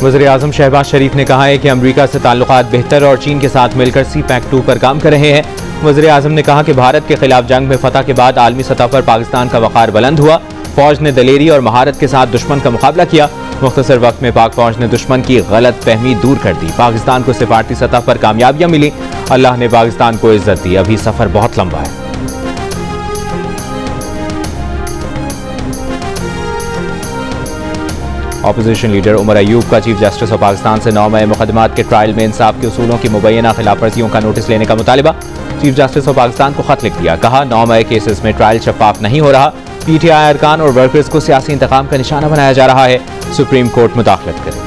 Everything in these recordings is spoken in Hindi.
वज़ीर आज़म शहबाज शरीफ ने कहा है कि अमरीका से ताल्लुकात बेहतर और चीन के साथ मिलकर CPEC-2 पर काम कर रहे हैं। वज़ीर आज़म ने कहा कि भारत के खिलाफ जंग में फतह के बाद आलमी सतह पर पाकिस्तान का वक़ार बुलंद हुआ। फौज ने दलेरी और महारत के साथ दुश्मन का मुकाबला किया। मुख्तसर वक्त में पाक फौज ने दुश्मन की गलत फहमी दूर कर दी। पाकिस्तान को सिफारती सतह पर कामयाबियां मिली। अल्लाह ने पाकिस्तान को इज्जत दी। अभी सफर बहुत लंबा है। अपोजिशन लीडर उमर अयूब का चीफ जस्टिस ऑफ पाकिस्तान से 9 मई मुकदमात के ट्रायल में इंसाफ के उसूलों की मुबैना खिलाफ वर्जियों का नोटिस लेने का मुतालिबा। चीफ जस्टिस ऑफ पाकिस्तान को खत लिख दिया। कहा 9 मई केसेस में ट्रायल शफाफ नहीं हो रहा। PTI अरकान और वर्कर्स को सियासी इंतकाम का निशाना बनाया जा रहा है। सुप्रीम कोर्ट मुदाखलत करे।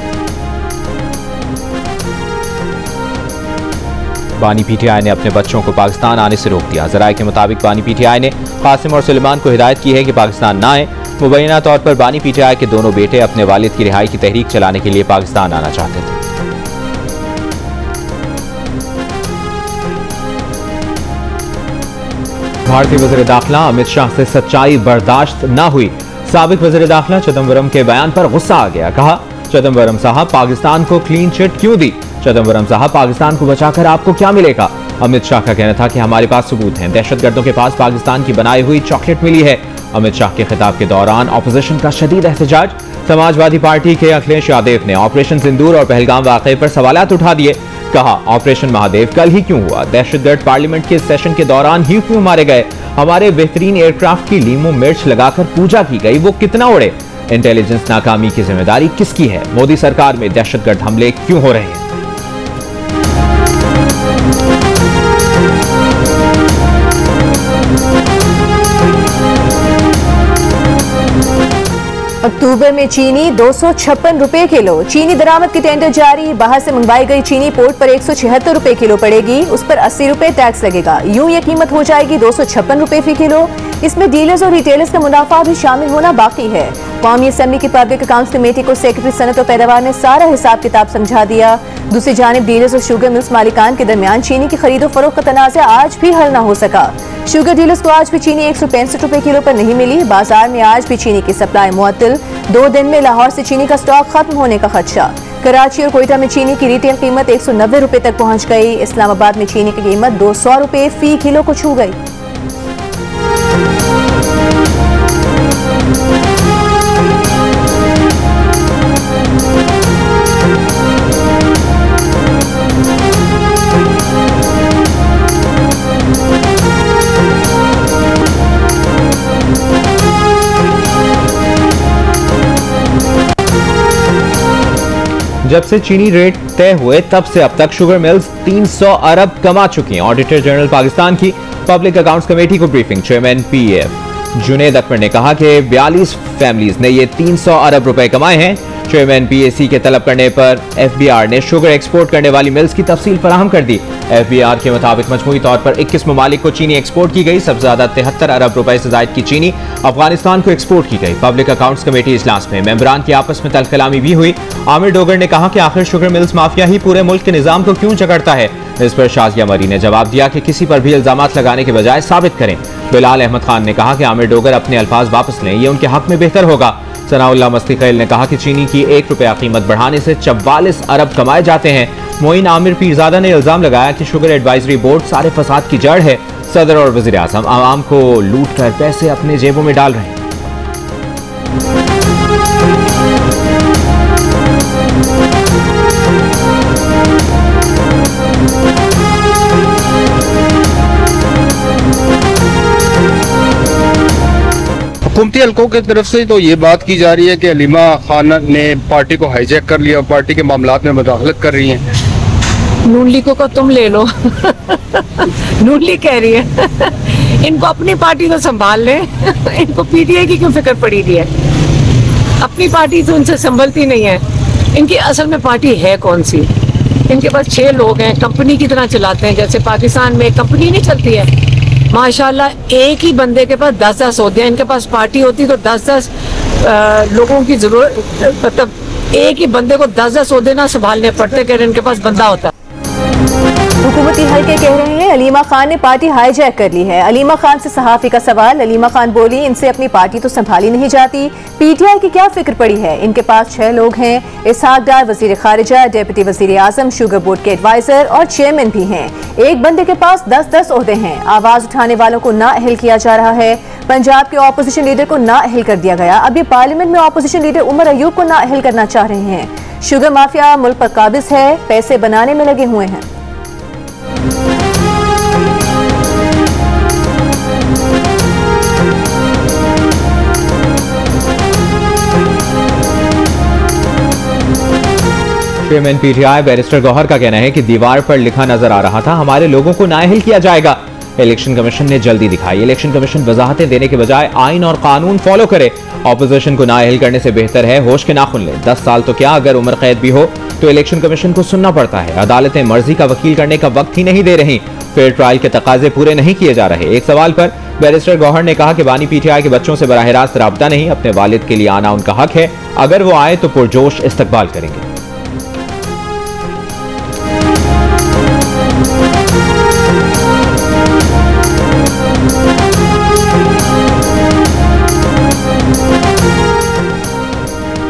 बानी PTI ने अपने बच्चों को पाकिस्तान आने से रोक दिया। जराये के मुताबिक बानी PTI ने कासिम और सुलेमान को हिदायत की है कि पाकिस्तान ना आए। मुबैना तौर पर बानी PTI के दोनों बेटे अपने वालिद की रिहाई की तहरीक चलाने के लिए पाकिस्तान आना चाहते थे। भारतीय वज़ीर दाखिला अमित शाह से सच्चाई बर्दाश्त न हुई। साबिक वज़ीर दाखिला चिदम्बरम के बयान पर गुस्सा आ गया। कहा चिदम्बरम साहब पाकिस्तान को क्लीन चिट क्यों दी? चिदम्बरम साहब पाकिस्तान को बचाकर आपको क्या मिलेगा? अमित शाह का कहना था कि हमारे पास सबूत हैं। दहशतगर्दों के पास पाकिस्तान की बनाई हुई चॉकलेट मिली है। अमित शाह के खिताब के दौरान अपोजिशन का शदीद एहतजाज। समाजवादी पार्टी के अखिलेश यादव ने ऑपरेशन सिंदूर और पहलगाम वाक़े पर सवालात उठा दिए। कहा ऑपरेशन महादेव कल ही क्यों हुआ? दहशतगर्द पार्लियामेंट के सेशन के दौरान ही क्यों मारे गए? हमारे बेहतरीन एयरक्राफ्ट की लीमो मिर्च लगाकर पूजा की गई, वो कितना उड़े? इंटेलिजेंस नाकामी की जिम्मेदारी किसकी है? मोदी सरकार में दहशतगर्द हमले क्यों हो रहे हैं? अक्टूबर में चीनी 256 रुपए किलो। चीनी दरामद की टेंडर जारी। बाहर से मंगवाई गई चीनी पोर्ट पर 176 रुपए किलो पड़ेगी। उस पर 80 रुपए टैक्स लगेगा। यूं ये कीमत हो जाएगी 256 रुपए फी किलो। इसमें डीलर्स और रिटेलर्स का मुनाफा भी शामिल होना बाकी है। कौमी असेंबली की पब्लिक अकाउंट्स कमेटी को सेक्रेटरी सनत और पैदावार ने सारा हिसाब किताब समझा दिया। दूसरी जानिब डीलर्स और शुगर मिल्स मालिकान के दरमियान चीनी की खरीदो फरोख्त का तनाज़ा आज भी हल न हो सका। शुगर डीलर्स को आज भी चीनी 165 रुपए किलो पर नहीं मिली। बाजार में आज भी चीनी की सप्लाई मुअत्तल। 2 दिन में लाहौर से चीनी का स्टॉक खत्म होने का खदशा। कराची और कोयटा में चीनी की रिटेल कीमत 190 रुपए तक पहुंच गई। इस्लामाबाद में चीनी की कीमत 200 रुपए फी किलो को छू गई। जब से चीनी रेट तय हुए तब से अब तक शुगर मिल्स 300 अरब कमा चुकी हैं। ऑडिटर जनरल पाकिस्तान की पब्लिक अकाउंट्स कमेटी को briefing. Chairman PAF Junaid Akbar ने कहा कि 42 फैमिलीज ने ये 300 अरब रुपए कमाए हैं। चेयरमैन PAC के तलब करने पर FBR ने शुगर एक्सपोर्ट करने वाली मिल्स की तफसील फराहम कर दी। FBR के मुताबिक मजमूई तौर पर 21 ममालिक को चीनी एक्सपोर्ट की गई। सबसे ज्यादा 73 अरब रुपए से जायद की चीनी अफगानिस्तान को एक्सपोर्ट की गई। पब्लिक अकाउंट्स कमेटी इजलास में मेंबरान की आपस में तलकलामी भी हुई। आमिर डोगर ने कहा कि आखिर शुगर मिल्स माफिया ही पूरे मुल्क के निजाम को क्यों जकड़ता है? इस पर शाजिया मरी ने जवाब दिया कि किसी पर भी इल्जामात लगाने के बजाय साबित करें। बिलाल अहमद खान ने कहा कि आमिर डोगर अपने अल्फाज वापस लें, ये उनके हक में बेहतर होगा। सनाउल्लाह मस्ती खैल ने कहा कि चीनी की 1 रुपया कीमत बढ़ाने से 44 अरब कमाए जाते हैं। मोइन आमिर पीरजादा ने इल्जाम लगाया कि शुगर एडवाइजरी बोर्ड सारे फसाद की जड़ है। सदर और वजीर आजम आवाम को लूट कर पैसे अपने जेबों में डाल रहे हैं। हुकूमती हल्कों की तरफ से तो ये बात की जा रही है कि हलीमा खान ने पार्टी को हाईजैक कर लिया और पार्टी के मामलात में मुदाखलत कर रही हैं। नून लीग को तुम ले लो। नून लीग कह रही है इनको अपनी पार्टी तो संभाल ले। इनको PTI की क्यों फिक्र पड़ी रही है? अपनी पार्टी तो उनसे संभलती नहीं है। इनकी असल में पार्टी है कौन सी? इनके पास 6 लोग हैं, कंपनी की तरह चलाते हैं। जैसे पाकिस्तान में कंपनी नहीं चलती है माशाल्लाह, एक ही बंदे के पास 10-10 होते हैं। इनके पास पार्टी होती तो 10-10 लोगों की जरूरत, मतलब एक ही बंदे को 10-10 ओहदे ना संभालने पड़ते, अगर इनके पास बंदा होता। हुकूमती हल्के कह रहे हैं अलीमा खान ने पार्टी हाईजैक कर ली है। अलीमा खान से सहाफी का सवाल। अलीमा खान बोली, इनसे अपनी पार्टी तो संभाली नहीं जाती, पीटीआई की क्या फिक्र पड़ी है। इनके पास 6 लोग हैं। इसहाक डार वजीर खारिजा, डिप्टी वजीर आजम, शुगर बोर्ड के एडवाइजर और चेयरमैन भी हैं। एक बंदे के पास 10-10 ओहदे हैं। आवाज उठाने वालों को नाअहल किया जा रहा है। पंजाब के ऑपोजिशन लीडर को नाअहल कर दिया गया। अब ये पार्लियामेंट में ऑपोजिशन लीडर उमर अयूब को नाअहल करना चाह रहे हैं। शुगर माफिया मुल्क पर काबिज है, पैसे बनाने में लगे हुए हैं। चेयरमैन पीटीआई बैरिस्टर गौहर का कहना है कि दीवार पर लिखा नजर आ रहा था, हमारे लोगों को नाअहल किया जाएगा। इलेक्शन कमीशन ने जल्दी दिखाई। इलेक्शन कमीशन वजाहतें देने के बजाय आइन और कानून फॉलो करे। ऑपोजिशन को नाअहल करने से बेहतर है होश के नाखुन ले। 10 साल तो क्या, अगर उम्र कैद भी हो तो इलेक्शन कमीशन को सुनना पड़ता है। अदालतें मर्जी का वकील करने का वक्त ही नहीं दे रही। फेयर ट्रायल के तकाजे पूरे नहीं किए जा रहे। एक सवाल पर बैरिस्टर गौहर ने कहा कि बानी पीटीआई के बच्चों से बराह रास्त राब्ता नहीं, अपने वालिद के लिए आना उनका हक है। अगर वो आए तो पुरजोश इस्तकबाल करेंगे।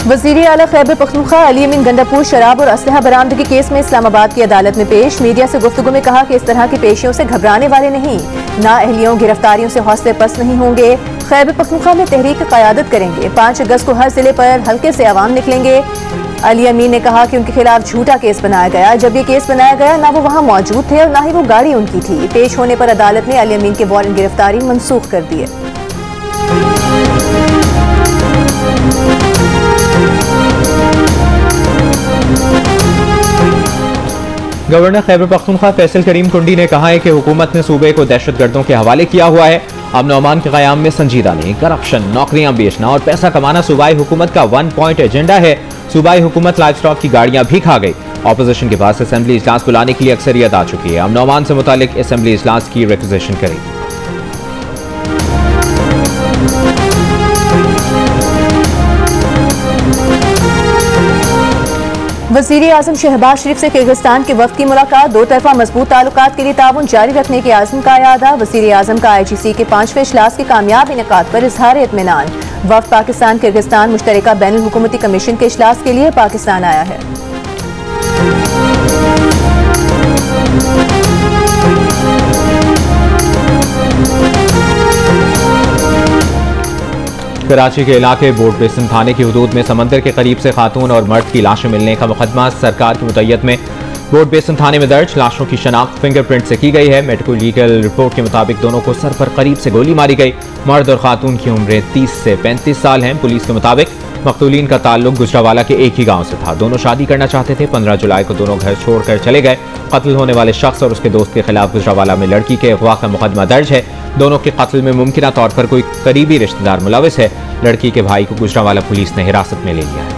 वज़ीर आला खैबर पख्तूनख्वा अली अमीन गंडापुर शराब और असलहा बरामदगी केस में इस्लामाबाद की अदालत में पेश। मीडिया से गुफ्तगू में कहा कि इस तरह की पेशियों से घबराने वाले नहीं, नाअहलियों गिरफ्तारियों से हौसले पस्त नहीं होंगे। खैबर पख्तूनख्वा में तहरीक की क़यादत करेंगे। 5 अगस्त को हर जिले पर हल्के से अवाम निकलेंगे। अली अमीन ने कहा कि उनके खिलाफ झूठा केस बनाया गया। जब ये केस बनाया गया ना वो वहाँ मौजूद थे और ना ही वो गाड़ी उनकी थी। पेश होने पर अदालत ने अली अमीन के वारंट गिरफ्तारी मनसूख कर दी है। गवर्नर खैबर पख्तूनख्वा फैसल करीम कुंडी ने कहा है कि हुकूमत ने सूबे को दहशतगर्दों के हवाले किया हुआ है। अमन अमान के क़याम में संजीदा नहीं, करप्शन, नौकरियां बेचना और पैसा कमाना सूबाई हुकूमत का 1 पॉइंट एजेंडा है। सूबाई हुकूमत लाइव स्टॉक की गाड़ियां भी खा गई। ऑपोजिशन के पास असेंबली इजलास बुलाने के लिए अक्सरियत आ चुकी है। अमन अमान से मुतालिक असेंबली इजलास की रिक्वेजिशन करेगी। वज़ीर आज़म शहबाज शरीफ से किर्गिस्तान के वफ़द की मुलाकात। 2 तरफ़ा मजबूत ताल्लुकात के लिए ताउन जारी रखने के आज़म का यादा। वज़ीर आज़म का IGC के 5वें इजलास के कामयाब इनेकाद पर इज़हार इत्मीनान। वफ़द पाकिस्तान किर्गिस्तान मुश्तरका बैनुल हुकूमती कमीशन के इजलास के लिए पाकिस्तान आया है। कराची के इलाके बोर्ड बेसिन थाने की हदूद में समंदर के करीब से खातून और मर्द की लाशें मिलने का मुकदमा सरकार की मुतय्यद में बोर्ड बेसिन थाने में दर्ज। लाशों की शनाख्त फिंगरप्रिंट से की गई है। मेडिकल लीगल रिपोर्ट के मुताबिक दोनों को सर पर करीब से गोली मारी गई। मर्द और खातून की उम्रें 30 से 35 साल हैं। पुलिस के मुताबिक मकतूलीन का ताल्लुक गुजरावाला के एक ही गांव से था। दोनों शादी करना चाहते थे। 15 जुलाई को दोनों घर छोड़कर चले गए। कत्ल होने वाले शख्स और उसके दोस्त के खिलाफ गुजरावाला में लड़की के अगवा का मुकदमा दर्ज है। दोनों के कत्ल में मुमकिन तौर पर कोई करीबी रिश्तेदार मुलविस है। लड़की के भाई को गुजरावाला पुलिस ने हिरासत में ले लिया है।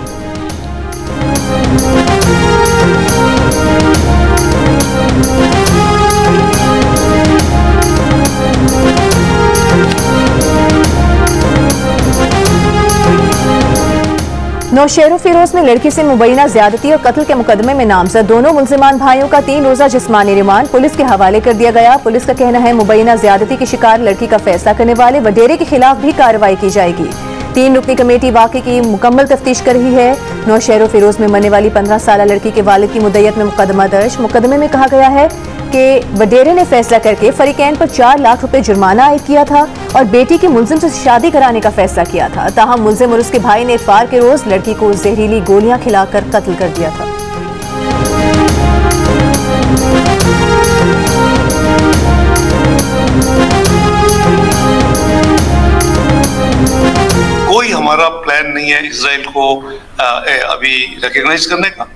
नौशेरो फिरोज में लड़की से मुबैना ज्यादती और कत्ल के मुकदमे में नामजद दोनों मुल्जिमान भाइयों का 3 रोजा जिस्मानी रिमांड पुलिस के हवाले कर दिया गया। पुलिस का कहना है मुबैना ज्यादती की शिकार लड़की का फैसला करने वाले वडेरे के खिलाफ भी कार्रवाई की जाएगी। 3 रुकनी कमेटी वाक़े की मुकम्मल तफ्तीश कर रही है। नौशेरो फिरोज में मरने वाली 15 साल लड़की के वालिद की मुद्दत में मुकदमा दर्ज। मुकदमे में कहा गया है कि वडेरे ने फैसला करके फरीकैन पर 4 लाख रुपए जुर्माना आयद किया था और बेटी के मुल्जिम से शादी कराने का फैसला किया था। ताहम मुल्जिम और उसके भाई ने इतवार के रोज लड़की को जहरीली गोलियां खिलाकर कत्ल कर दिया था। कोई हमारा प्लान नहीं है इजराइल को अभी रिकॉग्नाइज करने का।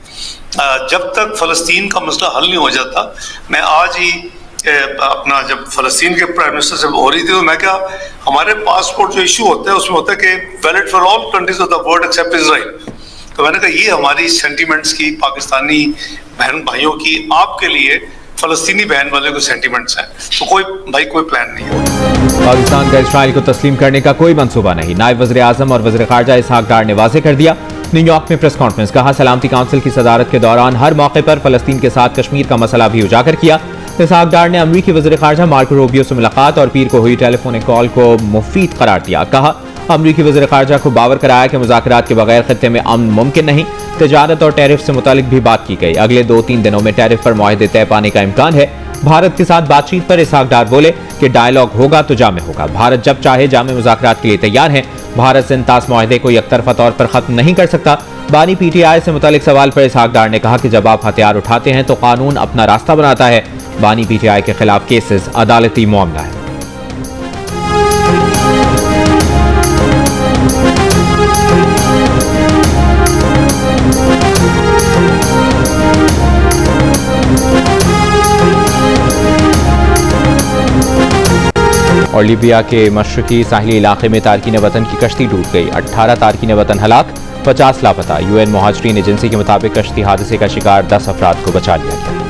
जब तक फलस्तीन का मसला हल नहीं हो जाता, मैं आज ही अपना जब फलस्तीन के प्राइम मिनिस्टर से हो रही थी तो मैं क्या, हमारे पासपोर्ट जो इशू होता है उसमें होता है कि valid for all countries of the world accept Israel. तो मैंने कहा ये हमारी सेंटीमेंट्स की, पाकिस्तानी बहन भाइयों की आपके लिए फलस्तीनी बहन वाले को सेंटीमेंट्स हैं, तो कोई प्लान नहीं है। पाकिस्तान का इसराइल को तस्लीम करने का कोई मंसूबा नहीं। नायब वज़ीर आज़म और वज़ीर ख़ारजा इसहाक डार ने वाज़ेह कर दिया। न्यूयॉर्क में प्रेस कॉन्फ्रेंस, कहा सलामती काउंसिल की सदारत के दौरान हर मौके पर फलस्तीन के साथ कश्मीर का मसला भी उजागर किया। इसहाक डार ने अमरीकी वज़ीर ख़ारजा मार्को रूबियो से मुलाकात और पीर को हुई टेलीफोनिक कॉल को मुफीद करार दिया। कहा अमरीकी वज़ीर ख़ारजा को बावर कराया कि मुज़ाकरात के बगैर खित्ते में अमन मुमकिन नहीं। तिजारत और टैरिफ से मुतालिक भी बात की गई। अगले 2-3 दिनों में टैरिफ पर मुआहदे तय पाने का इम्कान है। भारत के साथ बातचीत पर इसहाक डार बोले कि डायलॉग होगा तो जामे होगा। भारत जब चाहे जामे मुज़ाकरात के लिए तैयार है। भारत सिंतास मुआहदे को एकतरफा तौर पर खत्म नहीं कर सकता। बानी पीटीआई से मुतालिक सवाल पर इसहाक डार ने कहा कि जब आप हथियार उठाते हैं तो कानून अपना रास्ता बनाता है। बानी पीटीआई के खिलाफ केसेस अदालती मामला है। और लीबिया के मशरकी साहिली इलाके में तारकीन वतन की कश्ती डूब गई। 18 तारकीन वतन हलाक, 50 लापता। यूएन मुहाजिरीन एजेंसी के मुताबिक कश्ती हादसे का शिकार 10 अफराद को बचा लिया गया।